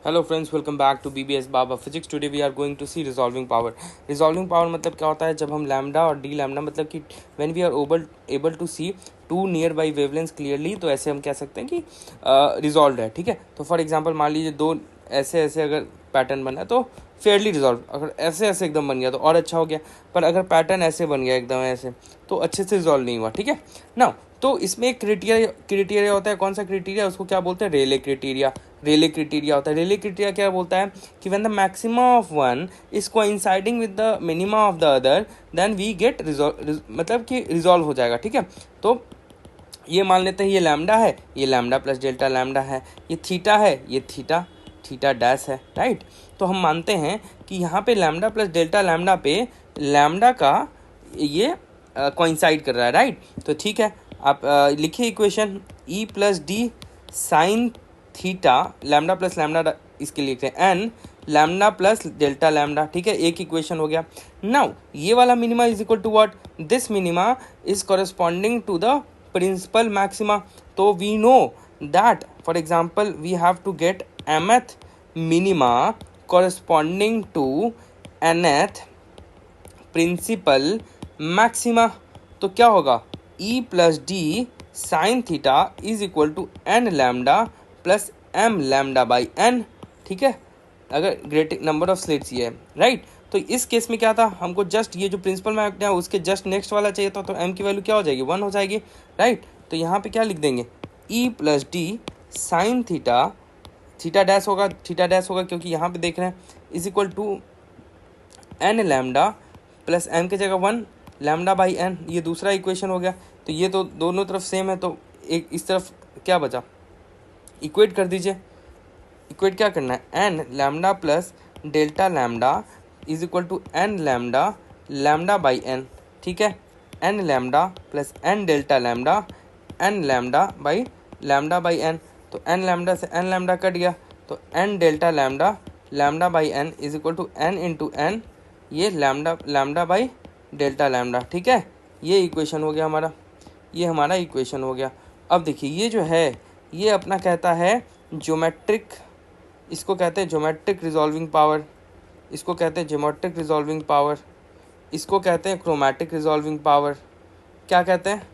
Hello friends, welcome back to BBS Baba physics. Today we are going to see resolving power. Resolving power मतलब क्या होता है? जब हम लैम्डा और डी लैम्डा मतलब कि when we are able to see two nearby wavelength clearly, तो ऐसे हम कह सकते हैं कि रिजॉल्व है। ठीक है, तो फॉर एग्जांपल मान लीजिए दो ऐसे ऐसे अगर पैटर्न बना है तो फेयरली रिजॉल्व। अगर ऐसे ऐसे एकदम बन गया तो और अच्छा हो गया, पर अगर पैटर्न ऐसे बन गया एकदम ऐसे तो अच्छे से रिजॉल्व नहीं हुआ। ठीक है ना, तो इसमें एक क्रिटेरिया होता है। कौन सा क्रिटेरिया? उसको क्या बोलते हैं? रेले क्रिटेरिया। रेले क्रिटेरिया होता है। रेले क्रिटेरिया क्या बोलता है कि when the maxima of one is coinciding with the minima of the other then we get resolve, मतलब कि रिजॉल्व हो जाएगा। ठीक है, तो ये मान लेते हैं ये लैम्डा है, ये लैम्डा प्लस डेल्टा लैम्डा है, ये थीटा है, ये थीटा थीटा डैश है। राइट, तो हम मानते हैं कि यहाँ पे लैम्डा प्लस डेल्टा लैम्डा पे लैम्डा का ये कोइंसाइड कर रहा है। राइट, तो ठीक है, आप लिखिए equation e plus D sine theta lambda plus lambda, इसके लिए लिखते हैं n lambda plus delta lambda. ठीक है, एक इक्वेशन हो गया। नाउ ये वाला minima is equal to what? This minima is corresponding to the principal maxima. तो we know that for example we have to get mth minima corresponding to nth principal maxima. तो क्या होगा? E plus D sine theta is equal to n lambda plus m lambda by n. ठीक है, अगर great number of slits ये है। Right, तो इस केस में क्या था? हमको जस्ट ये जो प्रिंसिपल मैक्सिमा है उसके जस्ट नेक्स्ट वाला चाहिए था, तो एम की वैल्यू क्या हो जाएगी? 1 हो जाएगी। राइट, तो यहाँ पे क्या लिख देंगे? E plus D sine theta, theta dash होगा क्योंकि यहाँ पे देख रहे हैं is equal to n lambda plus m की जगह 1 लैम्डा बाई एन। ये दूसरा इक्वेशन हो गया। तो ये तो दोनों तरफ सेम है, तो एक इस तरफ क्या बचा? इक्वेट कर दीजिए। इक्वेट क्या करना है? N lambda plus delta lambda is equal to n lambda lambda by n. ठीक है, n lambda plus n delta lambda n lambda by n. तो एन लैम्डा से एन लैम्डा कट गया, तो n delta lambda lambda by n is equal to n into n, ये lambda by delta lambda. ठीक है, ये equation हो गया हमारा, ये हमारा इक्वेशन हो गया। अब देखिए ये जो है ये अपना कहता है ज्योमेट्रिक, इसको कहते हैं ज्योमेट्रिक रिजॉल्विंग पावर, इसको कहते हैं ज्योमेट्रिक रिजॉल्विंग पावर, इसको कहते हैं क्रोमैटिक रिजॉल्विंग पावर। क्या कहते हैं?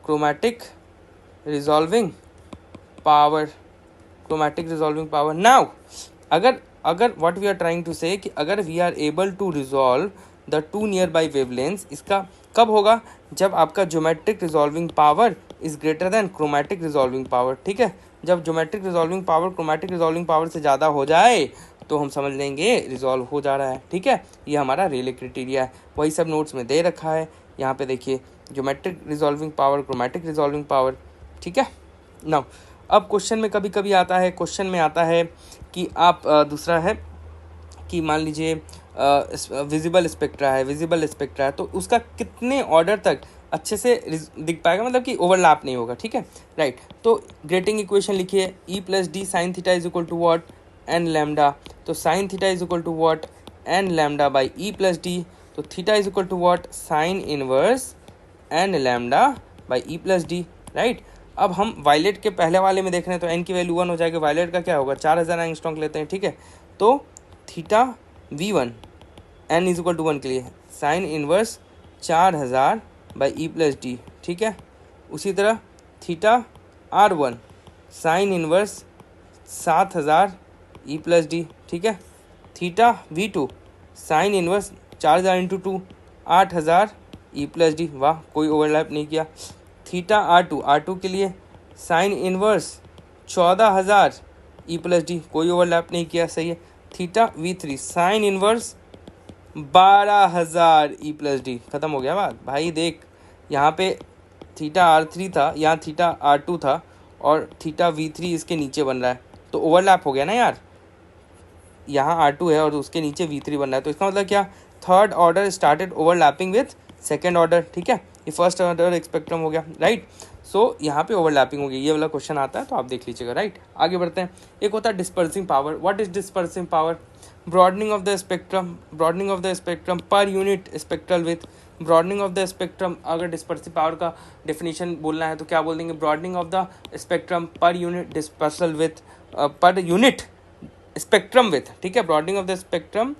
Chromatic resolving power, chromatic resolving power. Now अगर what we are trying to say कि अगर we are able to resolve the two nearby wavelengths, इसका कब होगा? जब आपका geometric resolving power is greater than chromatic resolving power. ठीक है, जब geometric resolving power chromatic resolving power से ज़्यादा हो जाए तो हम समझ लेंगे रिजॉल्व हो जा रहा है। ठीक है, ये हमारा रेले क्राइटेरिया है, वही सब नोट्स में दे रखा है। यहाँ पे देखिए geometric resolving power, chromatic resolving power. ठीक है, नाउ अब क्वेश्चन में कभी कभी आता है, क्वेश्चन में आता है कि आप दूसरा है कि मान लीजिए विजिबल स्पेक्ट्रा है, तो उसका कितने ऑर्डर तक अच्छे से दिख पाएगा, मतलब कि ओवरलैप नहीं होगा। ठीक है, राइट, तो ग्रेटिंग इक्वेशन लिखिए e plus D sine theta is equal to what? N lambda. तो sine theta is equal to what? N lambda by E plus d. तो theta is equal to what? Sine inverse n lambda by E plus d. Right, अब हम violet के पहले वाले में देख रहे हैं तो एन की वैल्यू 1 हो जाएगी। वायलेट का क्या होगा? 4000 एंगस्ट्रॉम लेते हैं। ठीक है, तो theta V1 n is equal to 1 के लिए sine inverse 4000 by E plus D. ठीक है, उसी तरह theta R1 sine inverse 7000 E plus D. ठीक है, theta V2 sine inverse 4000 into 2 8000 E plus D. वाह, कोई ओवरलैप नहीं किया। थीटा R2 के लिए sine inverse 14000 E plus D, कोई ओवरलैप नहीं किया, सही है। थीटा V3 साइन इनवर्स 12000 ई प्लस डी। खत्म हो गया बात भाई। देख यहाँ पे थीटा R3 था, यहाँ थीटा R2 था और थीटा V3 इसके नीचे बन रहा है, तो ओवरलैप हो गया ना यार। यहाँ R2 है और उसके नीचे V3 बन रहा है, तो इसका मतलब क्या? Third order started overlapping with second order. ठीक है, ये फर्स्ट ऑर्डर स्पेक्ट्रम हो गया। राइट, सो यहाँ पे ओवरलैपिंग हो गई, ये वाला क्वेश्चन आता है तो आप देख लीजिएगा। राइट, आगे बढ़ते हैं। एक होता है dispersing power. What is dispersing power? Broadening of the spectrum per unit spectral width. Broadening of the spectrum, अगर डिस्पर्सिव पावर का डेफिनेशन बोलना है तो क्या बोल देंगे? Broadening of the spectrum per unit dispersal width, per unit spectrum width, ठीक है, broadening of the spectrum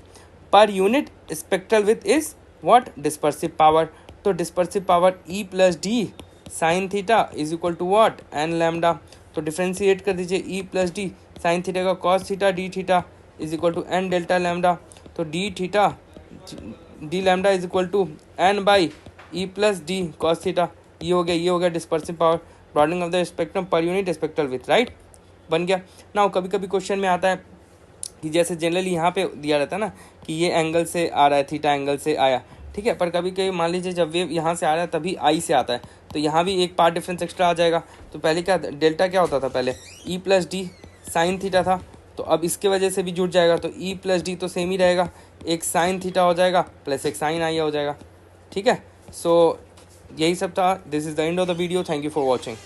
per unit spectral width is what, dispersive power. तो dispersive power e plus D sine theta is equal to what, n lambda. तो differentiate कर दीजिए, e plus D sine theta का cos theta d theta is equal to n delta lambda. तो d theta d lambda is equal to n by E plus d cos theta. ये हो गया dispersive power, broadening of the spectrum per unit spectral width, right, बन गया। Now कभी कभी question में आता है कि जैसे जनरली यहाँ पे दिया रहता है ना कि ये एंगल से आ रहा है, थीटा एंगल से आया, ठीक है, पर कभी कभी मान लीजिए जब वेव यहाँ से आ रहा है तभी आई से आता है, तो यहाँ भी एक पार्ट डिफरेंस एक्स्ट्रा आ जाएगा। तो पहले क्या डेल्टा क्या होता था, पहले ई प्लस डी साइन थीटा था, तो अब इसके वजह से भी जुड़ जाएगा, तो ई प्लस डी तो सेम ही रहेगा, एक साइन थीटा हो जाएगा प्लस एक साइन आई हो जाएगा, ठीक है। सो यही सब था, this is the end of the video, thank you for watching.